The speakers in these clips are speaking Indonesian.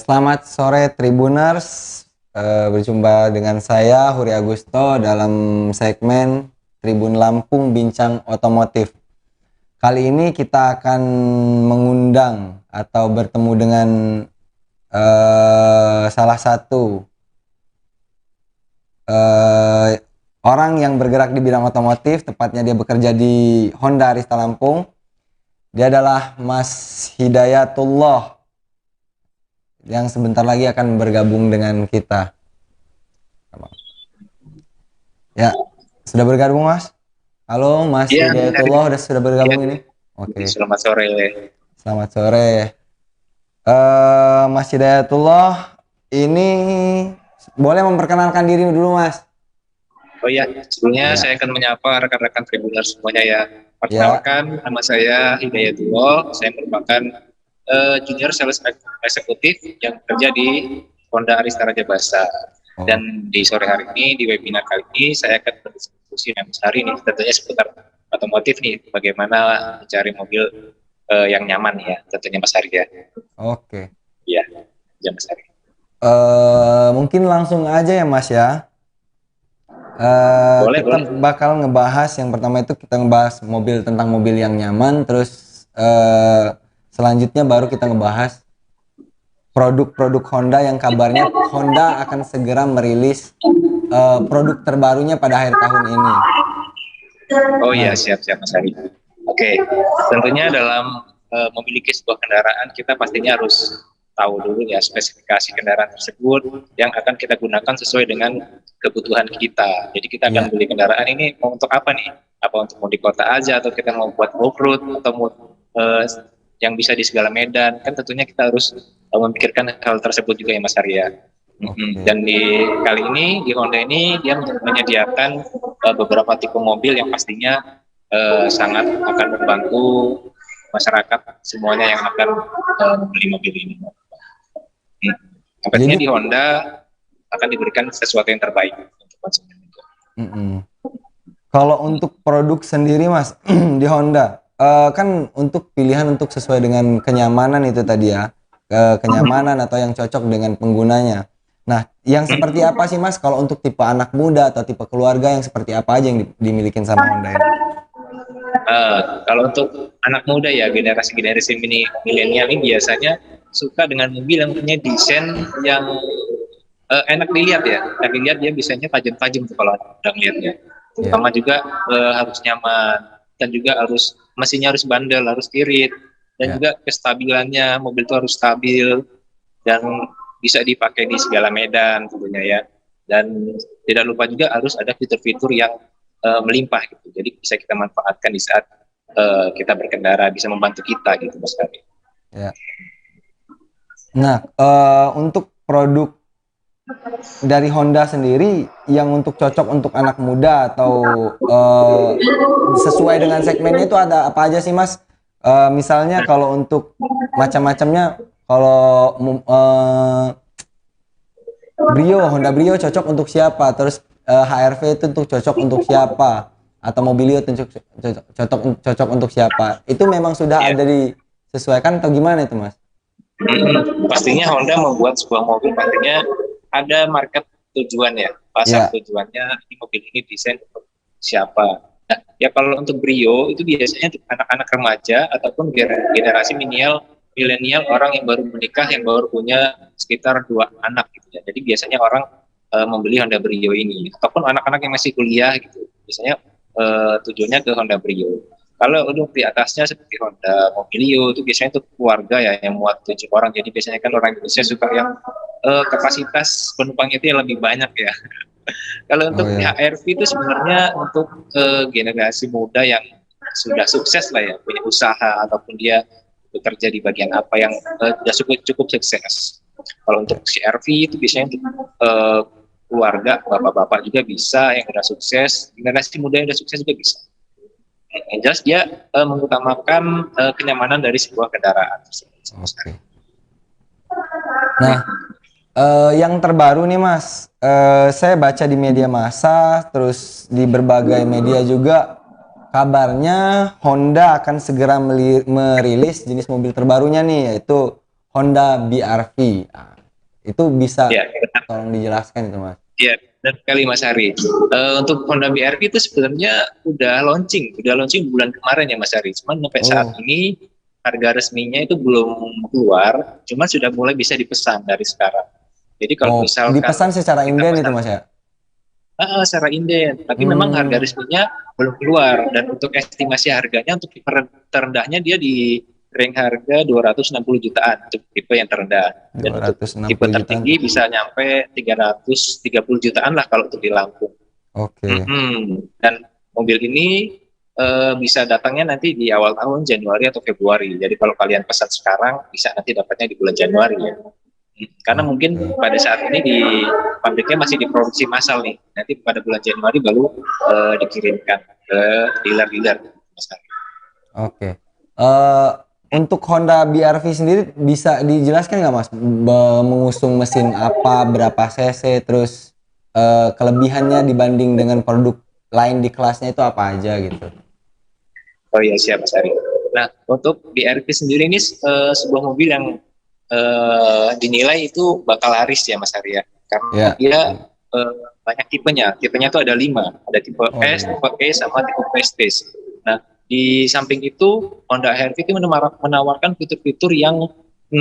Selamat sore Tribuners. Berjumpa dengan saya Huri Agusto dalam segmen Tribun Lampung Bincang Otomotif. Kali ini kita akan mengundang atau bertemu dengan salah satu orang yang bergerak di bidang otomotif, tepatnya dia bekerja di Honda Arista Lampung. Dia adalah Mas Hidayatullah yang sebentar lagi akan bergabung dengan kita. Ya, sudah bergabung Mas? Halo Mas Hidayatullah, sudah bergabung ini? Oke. Selamat sore. Selamat sore. Mas Hidayatullah, ini boleh memperkenalkan diri dulu Mas? Oh iya, sebelumnya saya akan menyapa rekan-rekan Tribuners semuanya ya. Perkenalkan, nama saya Hidayatullah, saya merupakan junior sales eksekutif yang bekerja di Honda Arista Rajabasa. Dan di sore hari ini, di webinar kali ini, saya akan berdiskusi dengan Mas Hari nih, tentunya seputar otomotif nih, bagaimana mencari mobil yang nyaman ya, tentunya Mas Hari ya. Oke. Iya, ya Mas Hari. Mungkin langsung aja ya Mas ya. Kita bakal ngebahas, yang pertama itu kita ngebahas tentang mobil yang nyaman, terus selanjutnya baru kita ngebahas produk-produk Honda yang kabarnya Honda akan segera merilis produk terbarunya pada akhir tahun ini. Oh iya, siap-siap Mas Hari. Oke, tentunya dalam memiliki sebuah kendaraan kita pastinya harus tahu dulu ya spesifikasi kendaraan tersebut yang akan kita gunakan sesuai dengan kebutuhan kita. Jadi kita akan beli kendaraan ini mau untuk apa nih? Apa untuk mau di kota aja, atau kita mau buat off-road, atau mau yang bisa di segala medan? Kan tentunya kita harus memikirkan hal tersebut juga ya Mas Arya. Dan di kali ini di Honda ini dia menyediakan beberapa tipe mobil yang pastinya sangat akan membantu masyarakat semuanya yang akan membeli mobil ini. Pastinya di Honda akan diberikan sesuatu yang terbaik untuk konsumen. Kalau untuk produk sendiri Mas di Honda, kan untuk pilihan untuk sesuai dengan kenyamanan itu tadi ya, kenyamanan atau yang cocok dengan penggunanya. Nah, yang seperti apa sih Mas kalau untuk tipe anak muda atau tipe keluarga, yang seperti apa aja yang dimiliki sama Honda ini? Kalau untuk anak muda ya, generasi milenial ini biasanya suka dengan mobil yang punya desain yang enak dilihat ya. Enak dilihat, dia biasanya tajam-tajam tuh kalau udah ngeliatnya. Terutama juga harus nyaman, dan juga mesinnya harus bandel, harus irit, dan juga kestabilannya, mobil itu harus stabil dan bisa dipakai di segala medan tentunya ya. Dan tidak lupa juga harus ada fitur-fitur yang melimpah gitu. Jadi bisa kita manfaatkan di saat kita berkendara, bisa membantu kita gitu Mas Kami. Ya. Nah, untuk produk dari Honda sendiri yang untuk cocok untuk anak muda atau sesuai dengan segmennya itu ada apa aja sih Mas? Misalnya kalau untuk macam-macamnya, kalau Honda Brio cocok untuk siapa? Terus HR-V itu untuk cocok untuk siapa? Atau Mobilio cocok untuk siapa? Itu memang sudah ada disesuaikan atau gimana itu Mas? Pastinya Honda membuat sebuah mobil, pastinya ada market tujuan ya, pasar tujuannya, ini mobil ini desain untuk siapa. Nah, ya kalau untuk Brio itu biasanya untuk anak-anak remaja ataupun generasi milenial, orang yang baru menikah, yang baru punya sekitar 2 anak gitu ya. Jadi biasanya orang membeli Honda Brio ini, ataupun anak-anak yang masih kuliah gitu, biasanya tujuannya ke Honda Brio. Kalau untuk di atasnya seperti Honda Mobilio itu biasanya untuk keluarga ya, yang muat 7 orang. Jadi biasanya kan orang Indonesia suka yang kapasitas penumpangnya itu yang lebih banyak ya. Kalau untuk HR-V itu sebenarnya untuk generasi muda yang sudah sukses lah ya, punya usaha ataupun dia bekerja di bagian apa yang sudah cukup sukses. Kalau untuk CR-V itu biasanya untuk keluarga, bapak-bapak juga bisa yang sudah sukses, generasi muda yang sudah sukses juga bisa. Yang jelas dia mengutamakan kenyamanan dari sebuah kendaraan. Oke. Nah, yang terbaru nih Mas, saya baca di media massa, terus di berbagai media juga, kabarnya Honda akan segera merilis jenis mobil terbarunya nih, yaitu Honda BR-V. Itu bisa Ya, tolong dijelaskan itu Mas. ya, benar sekali Mas Hari. Untuk Honda BRV itu sebenarnya udah launching bulan kemarin ya Mas Hari. Cuman sampai saat Oh, ini harga resminya itu belum keluar, cuma sudah mulai bisa dipesan dari sekarang. Jadi kalau oh, misalkan dipesan secara kita inden itu pesan Mas ya? secara inden, tapi memang harga Hmm, resminya belum keluar dan untuk estimasi harganya untuk tipe terendahnya dia di rank harga 260 jutaan untuk tipe yang terendah dan untuk tipe 260 jutaan. tertinggi bisa nyampe 330 jutaan lah kalau untuk di Lampung. Oke. Dan mobil ini bisa datangnya nanti di awal tahun Januari atau Februari. Jadi kalau kalian pesan sekarang bisa nanti dapatnya di bulan Januari ya. Karena mungkin Oke. pada saat ini di pabriknya masih diproduksi massal nih. Nanti pada bulan Januari baru dikirimkan ke dealer-dealer. Oke. Eh, untuk Honda BRV sendiri bisa dijelaskan nggak Mas mengusung mesin apa, berapa cc, terus kelebihannya dibanding dengan produk lain di kelasnya itu apa aja gitu? Oh iya siap Mas Ari. Nah untuk BRV sendiri ini sebuah mobil yang dinilai itu bakal laris ya Mas Ari ya. Karena Ya. dia eh, banyak tipenya. Tipenya itu ada 5. Ada tipe Oh S, iya. tipe E, sama tipe Prestige. Nah di samping itu Honda HR-V itu menawarkan fitur-fitur yang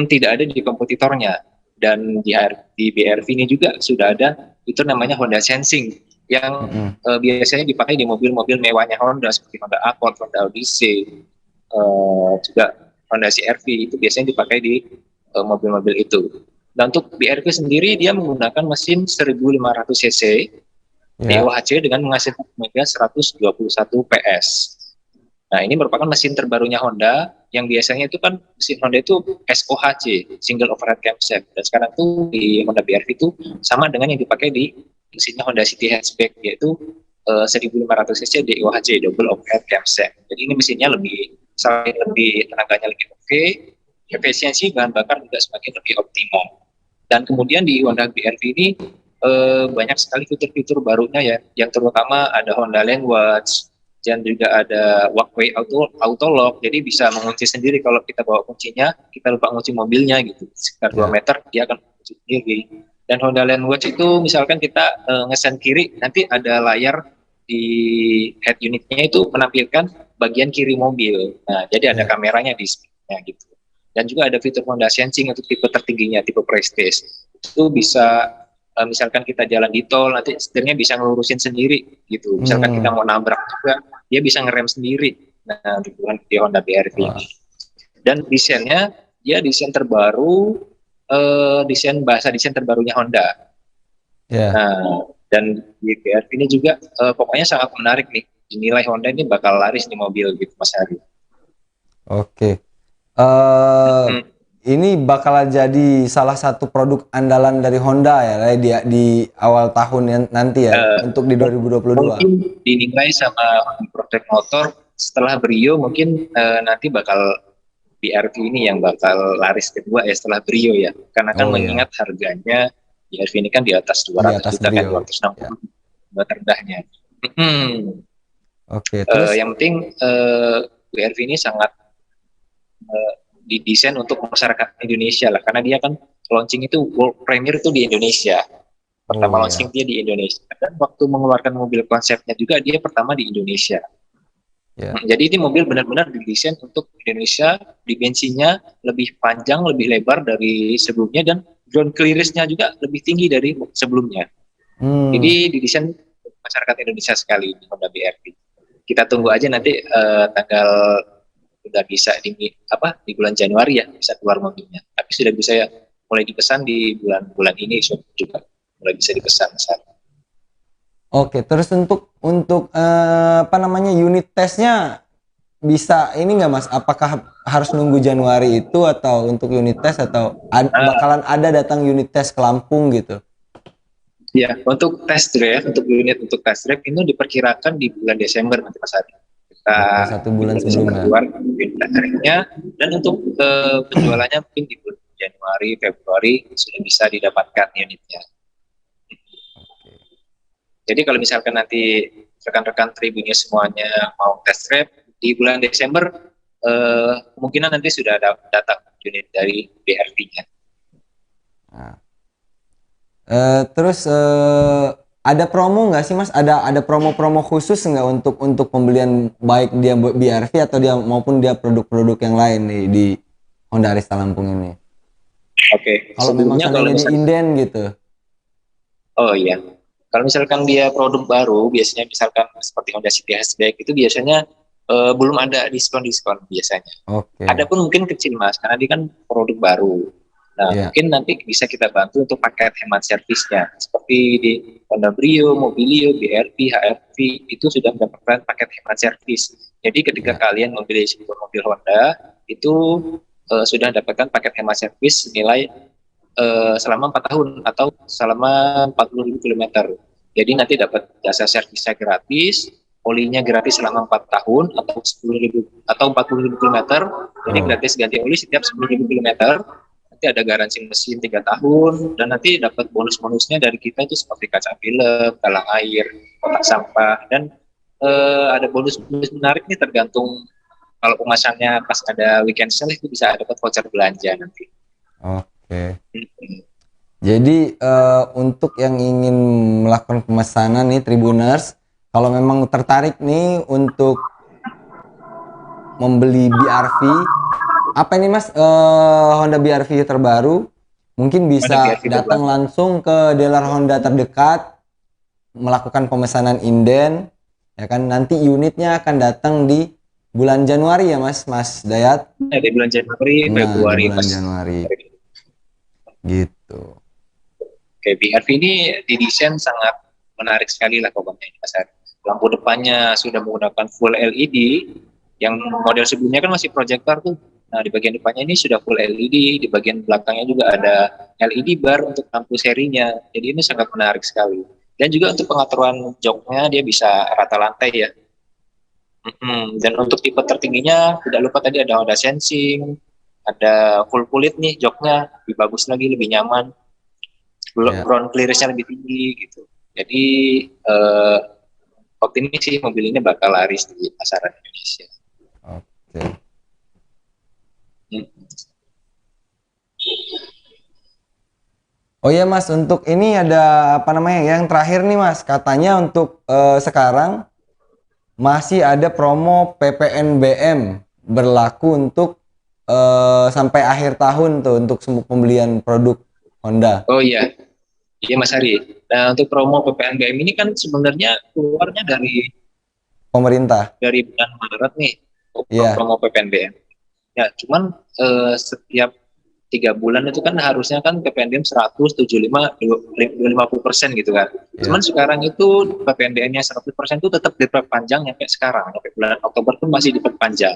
tidak ada di kompetitornya. Dan di BRV ini juga sudah ada fitur namanya Honda Sensing yang Mm-mm. biasanya dipakai di mobil-mobil mewahnya Honda seperti Honda Accord, Honda Odyssey, juga Honda CR-V itu biasanya dipakai di mobil-mobil itu. Dan untuk BRV sendiri dia menggunakan mesin 1500 cc Ya. DOHC dengan menghasilkan tenaga 121 PS. Nah, ini merupakan mesin terbarunya Honda yang biasanya itu kan mesin Honda itu SOHC, single overhead camshaft. Dan sekarang tuh di Honda BRV itu sama dengan yang dipakai di mesinnya Honda City Hatchback yaitu 1500 cc DOHC, double overhead camshaft. Jadi ini mesinnya selain lebih tenaganya lebih oke, efisiensi bahan bakar juga semakin lebih optimal. Dan kemudian di Honda BRV ini banyak sekali fitur-fitur barunya ya, yang terutama ada Honda Lane Watch, dan juga ada walkway auto lock, jadi bisa mengunci sendiri kalau kita bawa kuncinya, kita lupa kunci mobilnya gitu, sekitar 2 Ya. meter dia akan kunci sendiri. Dan Honda Lane Watch itu misalkan kita ngesen kiri, nanti ada layar di head unitnya itu menampilkan bagian kiri mobil. Nah, jadi ada Ya. kameranya di sebelah gitu. Dan juga ada fitur Honda Sensing untuk tipe tertingginya, tipe Prestige. Itu bisa misalkan kita jalan di tol, nanti setirnya bisa ngelurusin sendiri gitu. Misalkan kita Hmm. mau nabrak juga, dia bisa ngerem sendiri. Nah, di Honda BRV Wah. ini. Dan desainnya, dia desain terbaru, desain terbarunya Honda. Ya. Nah, dan di BRV ini juga pokoknya sangat menarik nih. Dinilai Honda ini bakal laris di mobil gitu, Mas Hari. Oke. eh Hmm. ini bakal jadi salah satu produk andalan dari Honda ya di awal tahun nanti ya Uh, untuk di 2022. Mungkin dinilai sama produk motor setelah Brio mungkin nanti bakal BRV ini yang bakal laris kedua ya setelah Brio ya, karena kan Oh ya, mengingat harganya BRV ini kan di atas di 200 atas juta kan, Brio. Ya. 260 buat terendahnya. Oke, terus Yang penting BRV ini sangat didesain untuk masyarakat Indonesia lah, karena dia kan launching itu world premiere itu di Indonesia. oh Pertama ya. launching dia di Indonesia, dan waktu mengeluarkan mobil konsepnya juga dia pertama di Indonesia. Ya. Jadi ini mobil benar-benar didesain untuk Indonesia, dimensinya lebih panjang, lebih lebar dari sebelumnya, dan ground clearance-nya juga lebih tinggi dari sebelumnya. Hmm. Jadi didesain untuk masyarakat Indonesia sekali di Honda BRV. Kita tunggu aja nanti tanggal udah bisa di bulan Januari ya bisa keluar mobilnya. Tapi sudah bisa ya mulai dipesan di bulan-bulan ini juga mulai bisa dipesan saat. Oke, terus untuk apa namanya unit tesnya bisa ini nggak Mas? Apakah harus nunggu Januari itu atau untuk unit tes atau bakalan ada datang unit tes ke Lampung gitu? Ya, untuk test drive, untuk test drive itu diperkirakan di bulan Desember nanti Mas Adi. Kita Oke, 1 bulan di Desember sebelumnya. keluar unit test drive-nya, dan untuk penjualannya mungkin di bulan Januari, Februari sudah bisa didapatkan unitnya. Jadi kalau misalkan nanti rekan-rekan Tribunnya semuanya mau test drive di bulan Desember, kemungkinan nanti sudah ada datang unit dari BRV-nya. Nah, Terus ada promo nggak sih Mas? Ada promo-promo khusus nggak untuk pembelian baik dia BRV atau dia maupun dia produk-produk yang lain nih di Honda Arista Lampung ini? Oke, Kalau memang sebelumnya kalau seandainya di misalnya, inden gitu. oh iya, kalau misalkan dia produk baru, biasanya misalkan seperti Honda City Hatchback itu biasanya belum ada diskon-diskon biasanya. Oke. Ada pun mungkin kecil Mas, karena dia kan produk baru. Nah, Iya. mungkin nanti bisa kita bantu untuk paket hemat servisnya. Seperti di Honda Brio, Mobilio, BRV, HRV, itu sudah mendapatkan paket hemat servis. Jadi ketika Iya. kalian membeli sebuah mobil Honda, itu sudah mendapatkan paket hemat servis senilai selama 4 tahun atau selama 40.000 kilometer. Jadi nanti dapat jasa servisnya gratis, olinya gratis selama 4 tahun atau 10.000 atau 40.000 kilometer. Jadi Oh. gratis ganti oli setiap 10.000 kilometer. Nanti ada garansi mesin 3 tahun dan nanti dapat bonus-bonusnya dari kita itu seperti kaca film, talang air, kotak sampah dan ada bonus-bonus menarik nih tergantung kalau pemasannya pas ada weekend sale itu bisa dapat voucher belanja nanti. Oke. Jadi untuk yang ingin melakukan pemesanan nih Tribuners, kalau memang tertarik nih untuk membeli BRV, apa ini Mas Honda BRV terbaru, mungkin Ada bisa BRV datang terbaru. langsung ke dealer Honda terdekat, melakukan pemesanan inden, ya kan nanti unitnya akan datang di bulan Januari ya Mas Dayat. Di bulan Januari, Nah, di Februari bulan pas. Januari gitu. Oke, BRV ini didesain sangat menarik sekali lah pokoknya Mas Ari. Lampu depannya sudah menggunakan full LED, yang model sebelumnya kan masih proyektor tuh. Nah, di bagian depannya ini sudah full LED, di bagian belakangnya juga ada LED bar untuk lampu serinya. Jadi ini sangat menarik sekali. Dan juga untuk pengaturan joknya dia bisa rata lantai ya. Dan untuk tipe tertingginya tidak lupa tadi ada Honda Sensing, ada full kulit nih joknya, lebih bagus lagi, lebih nyaman, Ya, ground clearance-nya lebih tinggi gitu. Jadi eh, waktu ini sih mobil ini bakal laris di pasaran Indonesia. oke. Hmm. Oh iya Mas, untuk ini ada apa namanya yang terakhir nih Mas, katanya untuk sekarang masih ada promo PPNBM berlaku untuk sampai akhir tahun tuh untuk semua pembelian produk Honda Oh iya, iya Mas Ari. Nah untuk promo PPNBM ini kan sebenarnya keluarnya pemerintah. dari bulan Maret nih, Iya, promo PPNBM. Ya, cuman setiap 3 bulan itu kan harusnya kan PPNBM 175-50% gitu kan. Cuman iya. sekarang itu PPNBM-nya 100% itu tetap diperpanjang sampai sekarang, sampai bulan Oktober pun masih diperpanjang.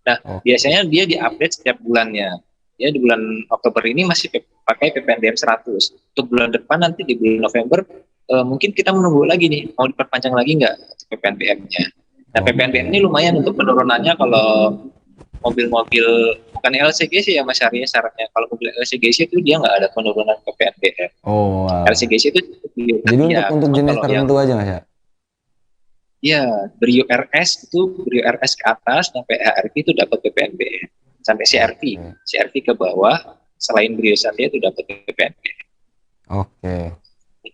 Nah, Oke. biasanya dia diupdate setiap bulannya. Ya di bulan Oktober ini masih pakai PPNBM 100. Untuk bulan depan nanti di bulan November mungkin kita menunggu lagi nih, mau diperpanjang lagi nggak PPNBM-nya. Nah, PPNBM ini Oke. lumayan untuk penurunannya kalau mobil-mobil bukan LCGC ya Mas Arya syaratnya. Kalau mobil LCGC itu dia nggak ada penurunan PPNBM. Oh, wow. LCGC itu Jadi ya, untuk cuma jenis kalau yang tertentu aja Mas ya. ya Brio RS itu Brio RS ke atas sampai HRV itu dapat PPNBM sampai CRV, Oke. CRV ke bawah selain Brio Satya itu dapat PPNBM. Oke.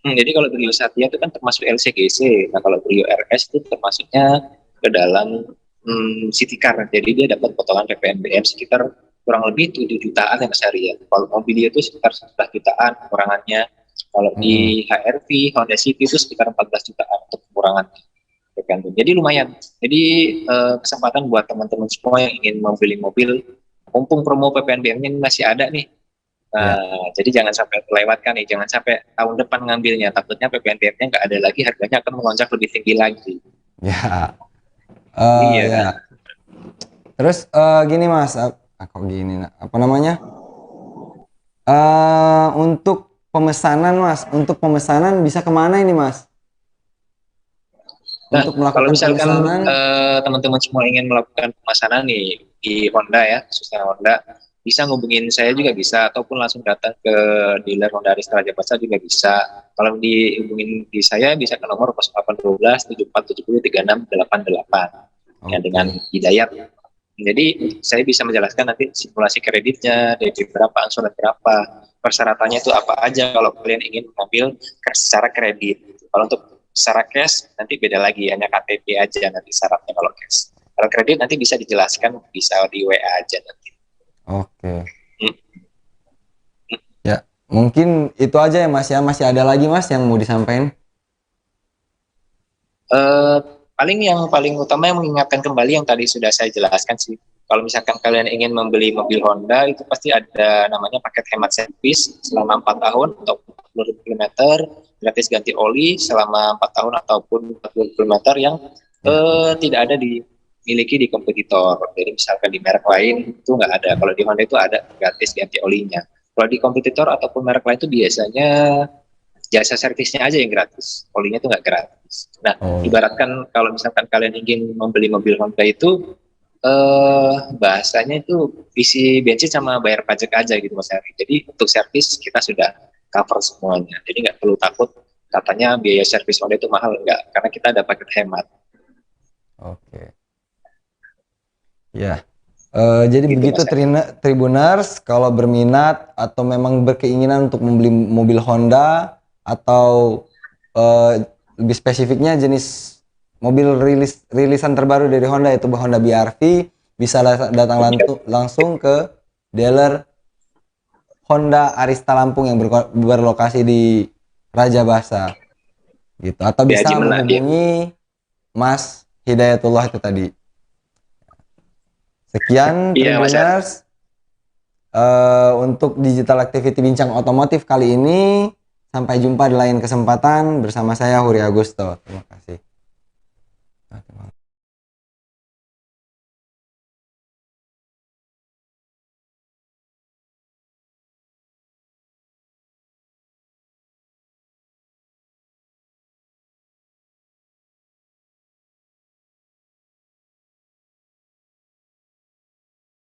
Jadi kalau Brio Satya itu kan termasuk LCGC. Nah kalau Brio RS itu termasuknya ke dalam city car. Jadi dia dapat potongan PPNBM sekitar kurang lebih 7 jutaan ya Mas Ari ya. Kalau mobilnya itu sekitar 11 jutaan pengurangannya. Kalau Mm-mm. di HRV, Honda City itu sekitar 14 jutaan untuk pengurangan PPNBM. Jadi lumayan. Jadi kesempatan buat teman-teman semua yang ingin membeli mobil, mumpung promo PPNBM-nya masih ada nih. Ya. Jadi jangan sampai terlewatkan nih, jangan sampai tahun depan ngambilnya. Takutnya PPNBM-nya nggak ada lagi, harganya akan melonjak lebih tinggi lagi. Ya. Ya. Iya. Terus gini Mas, kok gini apa namanya? Untuk pemesanan Mas, untuk pemesanan bisa kemana ini Mas? Nah, Untuk kalau melakukan misalkan pemesanan, teman-teman semua ingin melakukan pemesanan nih di Honda ya, khususnya Honda, bisa ngubungin saya juga bisa, ataupun langsung datang ke dealer Honda Aris Raja Pasar juga bisa. Kalau dihubungin di saya bisa ke nomor 0812 7470 3688 ya dengan oke. Hidayat. Jadi saya bisa menjelaskan nanti simulasi kreditnya, DP berapa, angsuran berapa. persyaratannya itu apa aja kalau kalian ingin mengambil secara kredit. Kalau untuk secara cash nanti beda lagi, hanya KTP aja nanti syaratnya kalau cash. Kalau kredit nanti bisa dijelaskan, bisa di WA aja nanti. Oke. Hmm. Ya, mungkin itu aja ya Mas ya. Masih ada lagi Mas yang mau disampaikan? Paling yang paling utama yang mengingatkan kembali yang tadi sudah saya jelaskan sih. Kalau misalkan kalian ingin membeli mobil Honda, itu pasti ada namanya paket hemat servis selama 4 tahun atau 40 km, gratis ganti oli selama 4 tahun ataupun 40 km yang tidak ada dimiliki di kompetitor. Jadi misalkan di merek lain itu nggak ada. Kalau di Honda itu ada gratis ganti olinya. Kalau di kompetitor ataupun merek lain itu biasanya jasa servisnya aja yang gratis, olinya itu nggak gratis. Nah, ibaratkan kalau misalkan kalian ingin membeli mobil Honda itu bahasanya itu isi bensin sama bayar pajak aja gitu Mas Heri. Jadi untuk servis kita sudah cover semuanya. Jadi nggak perlu takut katanya biaya servis Honda itu mahal, enggak, karena kita ada paket hemat. Oke. Ya. Jadi Gitu, begitu Tribuners, kalau berminat atau memang berkeinginan untuk membeli mobil Honda atau lebih spesifiknya jenis mobil rilisan terbaru dari Honda yaitu Honda BR-V, bisa datang langsung ke dealer Honda Arista Lampung yang berlokasi di Raja Basa gitu, atau bisa menghubungi Mas Hidayatullah itu tadi. Sekian Tribuners untuk Digital Activity Bincang Otomotif kali ini. Sampai jumpa di lain kesempatan bersama saya Huri Agusto. Terima kasih.